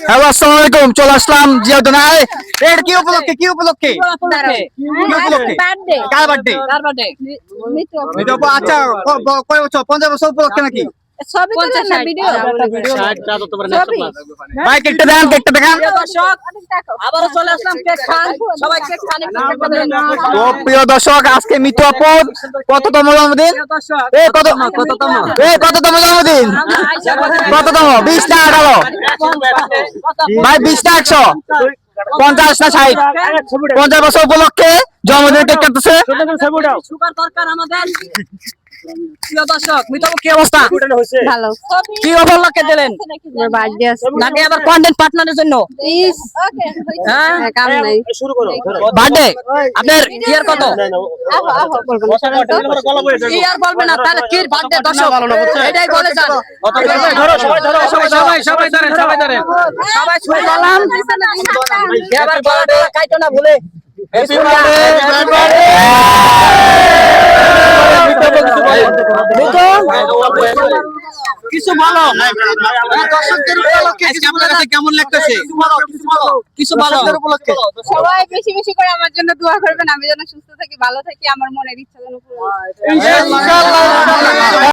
Hello, আসসালামু আলাইকুম। চলে আসলাম জিয়াউদ্দিনায়। এটা কি উপলক্ষে? কি উপলক্ষে? কার বার্থডে? মিতু আপু, আচ্ছা কয় বছর? 50 বছর উপলক্ষে নাকি? ভাই কেকটা দেখান, কেকটা দেখান। আবারও চলে আসলাম কেক খান, সবাই কেক খান একটু কেক খাবেন। তো প্রিয় দর্শক, আজকে মিতু আপুর কততম জন্মদিন? কততম জন্মদিন? কততম? 20 না 18? ভাই 20 না 100? 50 না 60? 50 বছর উপলক্ষে জন্মদিন কেক কাটতেছে। সুগার দরকার আমাদের। প্রিয় দর্শক, মিতু আপু কি অবস্থা? ভালো। কি উপলক্ষে দিলেন? আমার বার্থডে আছে। নাকি আবার কন্টেন্ট পার্টনারের জন্য? প্লিজ। হ্যাঁ, কাম নাই। বার্থডে আপনার ইয়ার কত? আহো বলবো না। ইয়ার বলবে না, তাহলে কি বার্থডে? দর্শক এটাই বলে যান। সবাই ছুঁয়ে গেলাম। এবার গলাটা কাইটো না ভুলে। কিছু বলো। দর্শকদের উপলক্ষে কেমন লাগতেছে? কিছু বলো। সবাই বেশি বেশি করে আমার জন্য দোয়া করবেন, আমি যেন সুস্থ থাকি, ভালো থাকি, আমার মনের ইচ্ছা যেন পূরণ হয়। ইনশাআল্লাহ।